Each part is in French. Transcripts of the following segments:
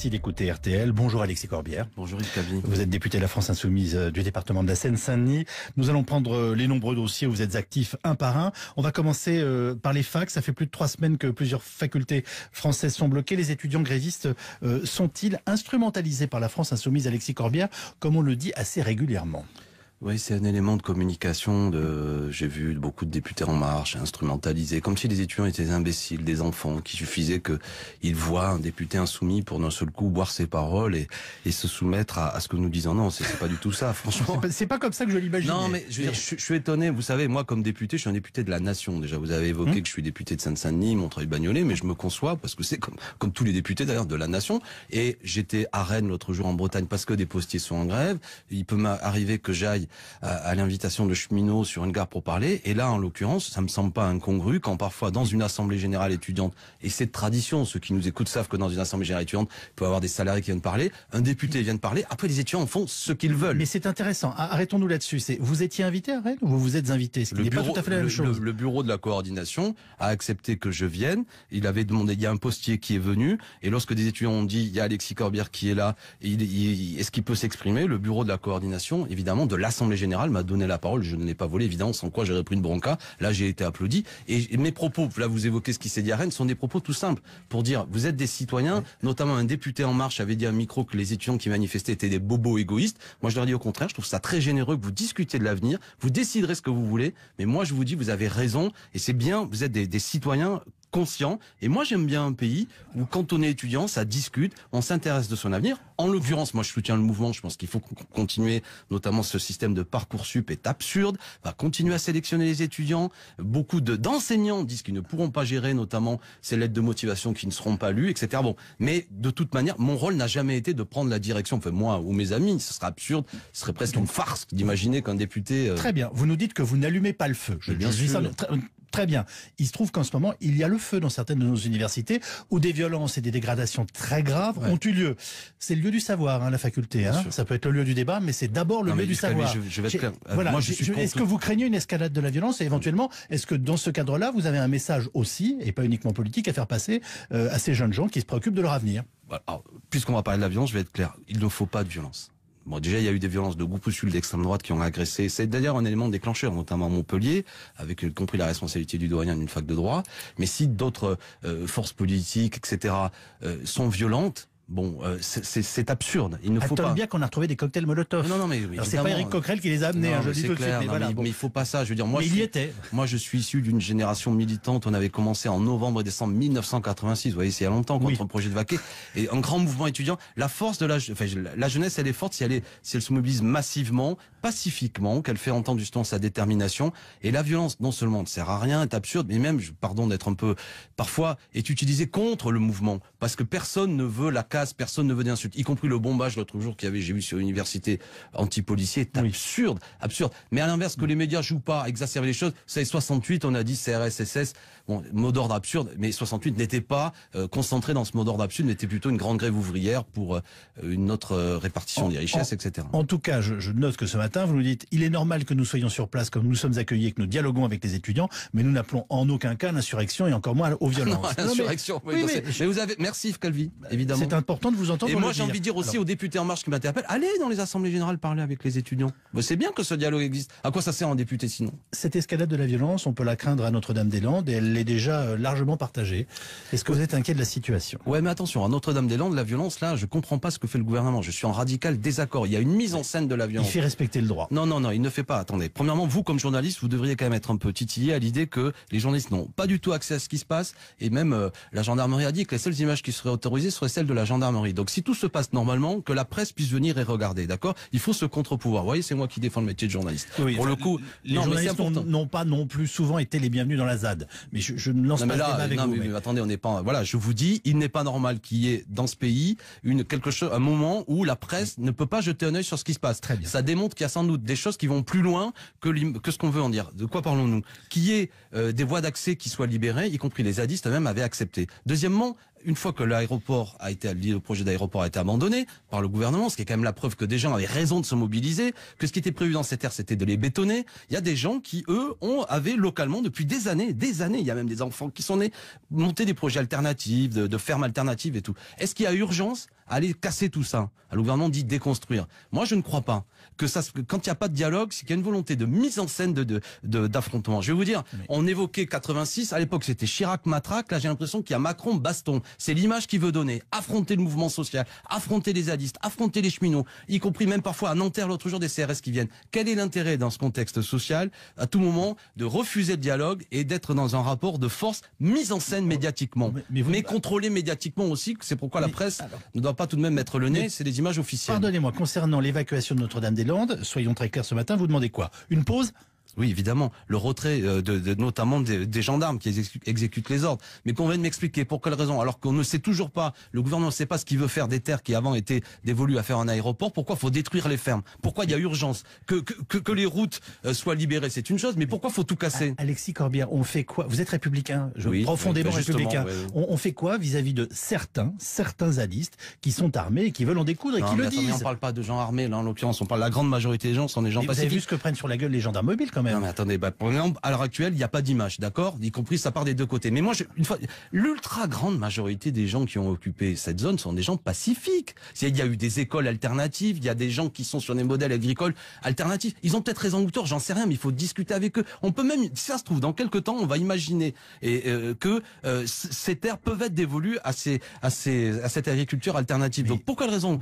Merci d'écouter RTL. Bonjour Alexis Corbière. Bonjour Yves Calvi. Vous êtes député de la France Insoumise du département de la Seine-Saint-Denis. Nous allons prendre les nombreux dossiers où vous êtes actifs un par un. On va commencer par les facs. Ça fait plus de 3 semaines que plusieurs facultés françaises sont bloquées. Les étudiants grévistes sont-ils instrumentalisés par la France Insoumise, Alexis Corbière, comme on le dit assez régulièrement? Oui, c'est un élément de communication. J'ai vu beaucoup de députés En Marche instrumentalisés, comme si les étudiants étaient des imbéciles, des enfants, qu'il suffisait qu'ils voient un député insoumis pour d'un seul coup boire ses paroles et se soumettre à ce que nous disons. Non, c'est pas du tout ça, franchement. C'est pas comme ça que je l'imagine. Non, mais je suis étonné. Vous savez, moi, comme député, je suis un député de la nation. Déjà, vous avez évoqué que je suis député de Seine-Saint-Denis, Montreuil-Bagnolet, mais je me conçois, parce que c'est comme tous les députés d'ailleurs de la nation. Et j'étais à Rennes l'autre jour en Bretagne parce que des postiers sont en grève. Il peut m'arriver que j'aille à l'invitation de cheminots sur une gare pour parler. Et là, en l'occurrence, ça me semble pas incongru quand parfois dans une assemblée générale étudiante, et c'est de tradition, ceux qui nous écoutent savent que dans une assemblée générale étudiante, il peut y avoir des salariés qui viennent parler, un député vient de parler, après les étudiants en font ce qu'ils veulent. Mais c'est intéressant. Arrêtons-nous là-dessus. Vous étiez invité à Rennes ou vous vous êtes invité? Ce qui n'est pas tout à fait la même chose. Le bureau de la coordination a accepté que je vienne. Il avait demandé, il y a un postier qui est venu, et lorsque des étudiants ont dit, il y a Alexis Corbière qui est là, est-ce qu'il peut s'exprimer? Le bureau de la coordination, évidemment, de l'Assemblée générale m'a donné la parole. Je ne l'ai pas volé, évidemment, sans quoi j'aurais pris une bronca. Là, j'ai été applaudi. Et mes propos, là, vous évoquez ce qui s'est dit à Rennes, sont des propos tout simples pour dire, vous êtes des citoyens, notamment un député En Marche avait dit à un micro que les étudiants qui manifestaient étaient des bobos égoïstes. Moi, je leur dis au contraire, je trouve ça très généreux que vous discutiez de l'avenir, vous déciderez ce que vous voulez, mais moi, je vous dis, vous avez raison, et c'est bien, vous êtes des citoyens conscient. Et moi, j'aime bien un pays où, quand on est étudiant, ça discute, on s'intéresse de son avenir. En l'occurrence, moi, je soutiens le mouvement. Je pense qu'il faut continuer, notamment ce système de Parcoursup est absurde. Va continuer à sélectionner les étudiants. Beaucoup d'enseignants disent qu'ils ne pourront pas gérer, notamment ces lettres de motivation qui ne seront pas lues, etc. Bon, mais de toute manière, mon rôle n'a jamais été de prendre la direction. Enfin, moi ou mes amis, ce serait absurde. Ce serait presque une farce d'imaginer qu'un député. Très bien. Vous nous dites que vous n'allumez pas le feu. Très bien. Il se trouve qu'en ce moment, il y a le feu dans certaines de nos universités où des violences et des dégradations très graves ont eu lieu. C'est le lieu du savoir, la faculté. Ça peut être le lieu du débat, mais c'est d'abord le lieu du savoir. Je vais être clair. Voilà. Est-ce que vous craignez une escalade de la violence et éventuellement, est-ce que dans ce cadre-là, vous avez un message aussi, et pas uniquement politique, à faire passer à ces jeunes gens qui se préoccupent de leur avenir? Puisqu'on va parler de la violence, je vais être clair. Il ne faut pas de violence. Bon, déjà, il y a eu des violences de groupuscules d'extrême droite qui ont agressé. C'est d'ailleurs un élément déclencheur, notamment à Montpellier, avec y compris la responsabilité du doyen d'une fac de droit. Mais si d'autres forces politiques, etc., sont violentes, bon, c'est absurde. Il ne faut pas. Bien qu'on a retrouvé des cocktails Molotov. Non, mais c'est pas Éric Coquerel qui les a amenés. Je dis tout de suite. Mais il faut pas ça. Je veux dire, moi, il y était. Moi, je suis issu d'une génération militante. On avait commencé en novembre et décembre 1986. Vous voyez, c'est il y a longtemps contre le projet de Vaquet. Et un grand mouvement étudiant. La force de la jeunesse, elle est forte si elle se mobilise massivement, pacifiquement, qu'elle fait entendre justement sa détermination. Et la violence, non seulement ne sert à rien, est absurde, mais même, pardon d'être un peu, parfois, est utilisée contre le mouvement, parce que personne ne veut la casse, personne ne veut d'insultes, y compris le bombage l'autre jour qu'il y avait, j'ai vu sur l'université anti-policier, est absurde. Mais à l'inverse, que les médias jouent pas à exacerber les choses. C'est 68, on a dit CRS-SS, bon, mot d'ordre absurde, mais 68 n'était pas concentré dans ce mot d'ordre absurde, n'était plutôt une grande grève ouvrière pour une autre répartition des richesses, etc. En tout cas, je note que ce matin, vous nous dites, il est normal que nous soyons sur place, comme nous sommes accueillis et que nous dialoguons avec les étudiants, mais nous n'appelons en aucun cas l'insurrection et encore moins aux violences. L'insurrection, mais vous avez, merci Yves Calvi, évidemment. C'est important de vous entendre. Et moi, j'ai envie de dire aussi aux députés En Marche qui m'interpellent, allez dans les assemblées générales parler avec les étudiants. C'est bien que ce dialogue existe. À quoi ça sert un député sinon? Cette escalade de la violence, on peut la craindre à Notre-Dame-des-Landes et elle l'est déjà largement partagée. Est-ce que vous êtes inquiet de la situation? Ouais, mais attention, à Notre-Dame-des-Landes, la violence, là, je comprends pas ce que fait le gouvernement. Je suis en radical désaccord. Il y a une mise en scène de la violence. Il fait respecter le droit. Non, il ne fait pas. Attendez. Premièrement, vous, comme journaliste, vous devriez quand même être un peu titillé à l'idée que les journalistes n'ont pas du tout accès à ce qui se passe. Et même, la gendarmerie a dit que les seules images qui seraient autorisées seraient celles de la gendarmerie. Donc, si tout se passe normalement, que la presse puisse venir et regarder, d'accord? Il faut ce contre-pouvoir. Vous voyez, c'est moi qui défends le métier de journaliste. Oui, pour le coup, les journalistes n'ont pas non plus souvent été les bienvenus dans la ZAD. Mais je ne lance pas le débat avec vous. Mais attendez, on n'est pas. Voilà, je vous dis, il n'est pas normal qu'il y ait dans ce pays un moment où la presse ne peut pas jeter un œil sur ce qui se passe. Très bien. Ça démontre qu'il y a sans doute des choses qui vont plus loin que ce qu'on veut en dire. De quoi parlons-nous? Qu'il y ait des voies d'accès qui soient libérées, y compris les zadistes même avaient accepté. Deuxièmement, une fois que le projet d'aéroport a été abandonné par le gouvernement, ce qui est quand même la preuve que des gens avaient raison de se mobiliser, que ce qui était prévu dans cette terre, c'était de les bétonner. Il y a des gens qui, eux, avaient localement depuis des années, il y a même des enfants qui sont nés, monter des projets alternatifs, de fermes alternatives et tout. Est-ce qu'il y a urgence aller casser tout ça. Le gouvernement dit déconstruire. Moi, je ne crois pas que quand il n'y a pas de dialogue, c'est qu'il y a une volonté de mise en scène d'affrontement. Je vais vous dire, on évoquait 86, à l'époque c'était Chirac-Matraque, là j'ai l'impression qu'il y a Macron-Baston. C'est l'image qu'il veut donner. Affronter le mouvement social, affronter les zadistes, affronter les cheminots, y compris même parfois à Nanterre l'autre jour des CRS qui viennent. Quel est l'intérêt dans ce contexte social, à tout moment, de refuser le dialogue et d'être dans un rapport de force mis en scène médiatiquement, mais contrôlé médiatiquement aussi, c'est pourquoi la presse ne doit pas tout de même mettre le nez, c'est des images officielles. Pardonnez-moi, concernant l'évacuation de Notre-Dame-des-Landes, soyons très clairs ce matin, vous demandez quoi? Une pause? Oui, évidemment, le retrait notamment des gendarmes qui exécutent les ordres. Mais qu'on vienne m'expliquer pour quelle raison, alors qu'on ne sait toujours pas, le gouvernement ne sait pas ce qu'il veut faire des terres qui avant étaient dévolues à faire un aéroport, pourquoi faut détruire les fermes? Pourquoi il y a urgence que les routes soient libérées? C'est une chose, mais pourquoi faut tout casser? Alexis Corbière, on fait quoi? Vous êtes républicain, profondément républicain. On fait quoi vis-à-vis de certains zadistes qui sont armés et qui veulent en découdre et qui le disent? On ne parle pas de gens armés, là en l'occurrence, on parle de la grande majorité des gens sont des gens pacifiques. Vous avez vu ce que prennent sur la gueule les gendarmes mobiles quand même? Non mais attendez, par exemple, à l'heure actuelle, il n'y a pas d'image, d'accord? Y compris, ça part des deux côtés. Mais moi, l'ultra grande majorité des gens qui ont occupé cette zone sont des gens pacifiques. Il y a eu des écoles alternatives, il y a des gens qui sont sur des modèles agricoles alternatifs. Ils ont peut-être raison ou tort, j'en sais rien, mais il faut discuter avec eux. On peut même, si ça se trouve, dans quelques temps, on va imaginer que ces terres peuvent être dévolues à cette agriculture alternative. Donc, pour quelle raison?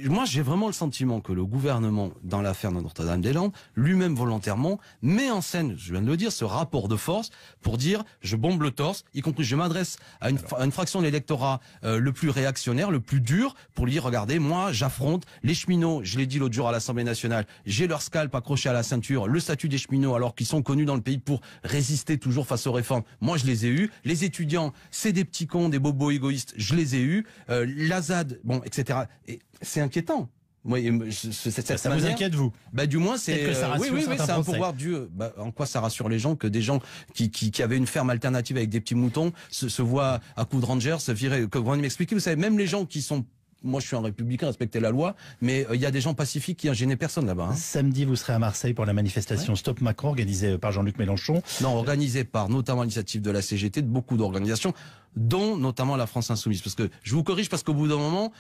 Moi, j'ai vraiment le sentiment que le gouvernement, dans l'affaire de Notre-Dame-des-Landes, lui-même volontairement, met en scène, je viens de le dire, ce rapport de force pour dire je bombe le torse, y compris je m'adresse à une fraction de l'électorat le plus réactionnaire, le plus dur, pour lui dire regardez, moi, j'affronte les cheminots, je l'ai dit l'autre jour à l'Assemblée nationale, j'ai leur scalp accroché à la ceinture, le statut des cheminots, alors qu'ils sont connus dans le pays pour résister toujours face aux réformes. Moi, je les ai eus. Les étudiants, c'est des petits cons, des bobos égoïstes, je les ai eus. La ZAD, bon, etc. Et c'est inquiétant. Moi, ça vous inquiète, vous? Du moins, c'est c'est un pouvoir dû. En quoi ça rassure les gens que des gens qui avaient une ferme alternative avec des petits moutons se voient à coups de rangers se virer? Que vous m'expliquez, vous savez, même les gens qui sont. Moi, je suis un républicain, respecter la loi, mais il y a des gens pacifiques qui n'ont gêné personne là-bas. Hein. Samedi, vous serez à Marseille pour la manifestation Stop Macron, organisée par Jean-Luc Mélenchon. Non, organisée par notamment l'initiative de la CGT, de beaucoup d'organisations, dont notamment la France Insoumise. Parce que je vous corrige, parce qu'au bout d'un moment,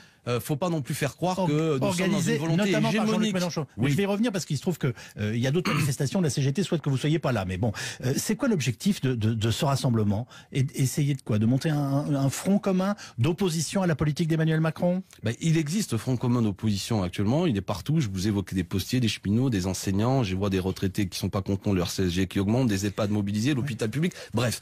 faut pas non plus faire croire que nous sommes dans une volonté notamment hégémonique. Par Jean-Luc Mélenchon. Oui. Je vais y revenir parce qu'il se trouve que il y a d'autres manifestations. La CGT souhaite que vous soyez pas là. Mais bon, c'est quoi l'objectif de ce rassemblement? Et essayer de quoi? De monter un front commun d'opposition à la politique d'Emmanuel Macron? Il existe ce front commun d'opposition actuellement. Il est partout. Je vous évoquais des postiers, des cheminots, des enseignants. Je vois des retraités qui sont pas contents de leur CSG qui augmente, des EHPAD mobilisés, l'hôpital public. Bref,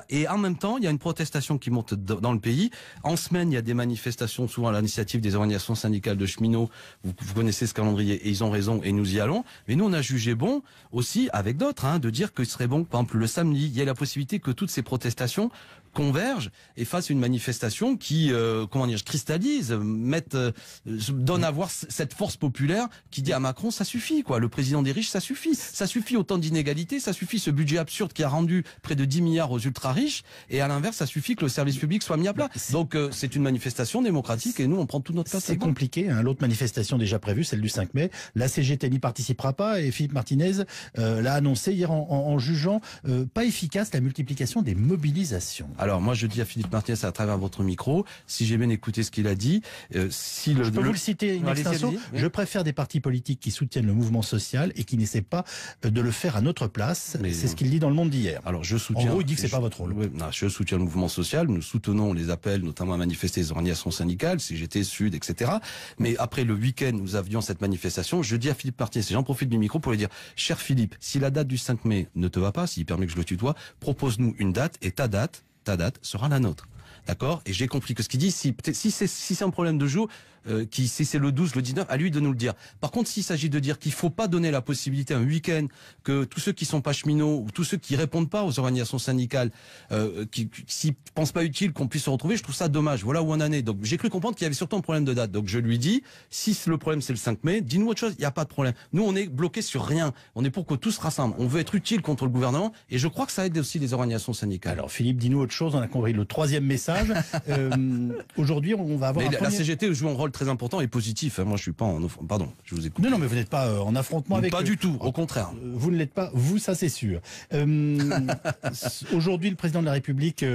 et en même temps, il y a une protestation qui monte dans le pays. En semaine, il y a des manifestations, souvent à l'initiative des organisations syndicales de cheminots. Vous connaissez ce calendrier et ils ont raison et nous y allons. Mais nous, on a jugé bon aussi, avec d'autres, de dire qu'il serait bon, par exemple, le samedi, il y a la possibilité que toutes ces protestations convergent et fassent une manifestation qui, cristallise, donne à voir cette force populaire qui dit à Macron, ça suffit, quoi. Le président des riches, ça suffit. Ça suffit autant d'inégalités, ça suffit ce budget absurde qui a rendu près de 10 milliards aux ultra-riches et à l'inverse, ça suffit que le service public soit mis à plat. Donc, c'est une manifestation démocratique et nous, on prend toute notre place. C'est compliqué, l'autre manifestation déjà prévue, celle du 5 mai. La CGT n'y participera pas et Philippe Martinez l'a annoncé hier en jugeant pas efficace la multiplication des mobilisations. Alors, moi, je dis à Philippe Martinez à travers votre micro, si j'ai bien écouté ce qu'il a dit, je peux vous le citer in extenso. Je préfère des partis politiques qui soutiennent le mouvement social et qui n'essaient pas de le faire à notre place. C'est ce qu'il dit dans Le Monde d'hier. Alors, je soutiens. En gros, il dit que c'est pas votre rôle. Je soutiens le mouvement social. Nous soutenons les appels, notamment à manifester les organisations syndicales, CGT, Sud, etc. Mais après le week-end, nous avions cette manifestation. Je dis à Philippe Martinez, et j'en profite du micro pour lui dire, cher Philippe, si la date du 5 mai ne te va pas, s'il permet que je le tutoie, propose-nous une date et ta date sera la nôtre. D'accord? Et j'ai compris que ce qu'il dit, si c'est un problème de jour, si c'est le 12, le 19, à lui de nous le dire. Par contre, s'il s'agit de dire qu'il faut pas donner la possibilité un week-end que tous ceux qui sont pas cheminots ou tous ceux qui répondent pas aux organisations syndicales, s'ils pensent pas utile qu'on puisse se retrouver, je trouve ça dommage. Voilà où on en est. Donc j'ai cru comprendre qu'il y avait surtout un problème de date. Donc je lui dis, si le problème c'est le 5 mai, dis-nous autre chose. Il n'y a pas de problème. Nous on est bloqué sur rien. On est pour que tout se rassemble. On veut être utile contre le gouvernement et je crois que ça aide aussi les organisations syndicales. Alors Philippe, dis-nous autre chose. On a compris le troisième message. courage. Aujourd'hui, on va avoir la CGT joue un rôle très important et positif. Moi, je suis pas en... Pardon, je vous écoute. Non, mais vous n'êtes pas en affrontement avec... Pas du tout, au contraire. Vous ne l'êtes pas, vous, ça c'est sûr. Aujourd'hui, le président de la République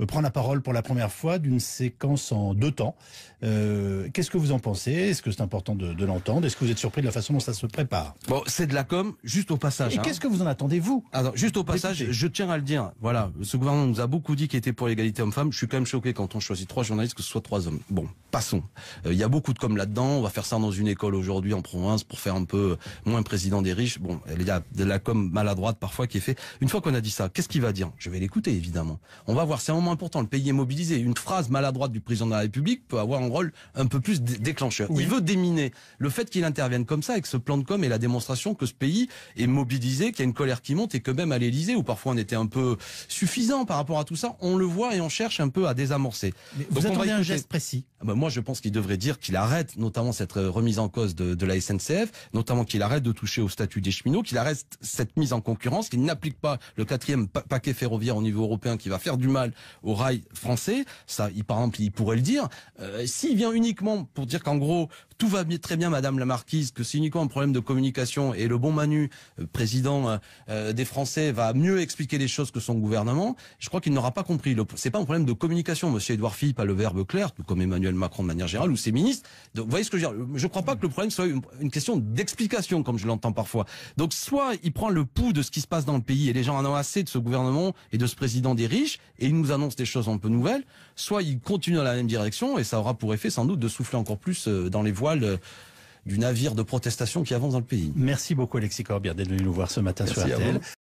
prend la parole pour la première fois d'une séquence en 2 temps. Qu'est-ce que vous en pensez? Est-ce que c'est important de l'entendre? Est-ce que vous êtes surpris de la façon dont ça se prépare? Bon, c'est de la com, juste au passage. Et qu'est-ce que vous en attendez, vous? Alors, juste au passage, je tiens à le dire. Voilà, ce gouvernement nous a beaucoup dit qu'il était pour l'égalité homme-femme. Je suis quand même choqué quand on choisit 3 journalistes que ce soit 3 hommes. Bon, passons. Il y a beaucoup de com là-dedans. On va faire ça dans une école aujourd'hui en province pour faire un peu moins président des riches. Bon, il y a de la com maladroite parfois qui est fait. Une fois qu'on a dit ça, qu'est-ce qu'il va dire? Je vais l'écouter, évidemment. On va voir, c'est un moment important. Le pays est mobilisé. Une phrase maladroite du président de la République peut avoir un rôle un peu plus déclencheur. Oui. Il veut déminer. Le fait qu'il intervienne comme ça avec ce plan de com est la démonstration que ce pays est mobilisé, qu'il y a une colère qui monte et que même à l'Élysée, où parfois on était un peu suffisant par rapport à tout ça, on le voit et on cherche un peu à désamorcer. Mais vous attendez un geste précis? Moi, je pense qu'il devrait dire qu'il arrête notamment cette remise en cause de la SNCF, notamment qu'il arrête de toucher au statut des cheminots, qu'il arrête cette mise en concurrence, qu'il n'applique pas le 4e paquet ferroviaire au niveau européen qui va faire du mal au rail français. Ça, par exemple, il pourrait le dire. S'il vient uniquement pour dire qu'en gros, tout va très bien, Madame la Marquise, que c'est uniquement un problème de communication et le bon Manu, président des Français, va mieux expliquer les choses que son gouvernement, je crois qu'il n'aura pas compris. C'est pas un problème de communication. Monsieur Édouard Philippe a le verbe clair, tout comme Emmanuel Macron de manière générale, ou ses ministres. Donc, vous voyez ce que je veux dire? Je ne crois pas que le problème soit une question d'explication, comme je l'entends parfois. Donc, soit il prend le pouls de ce qui se passe dans le pays, et les gens en ont assez de ce gouvernement et de ce président des riches, et il nous annonce des choses un peu nouvelles, soit il continue dans la même direction, et ça aura pour effet sans doute de souffler encore plus dans les voiles du navire de protestation qui avance dans le pays. Merci beaucoup Alexis Corbière d'être venu nous voir ce matin sur RTL.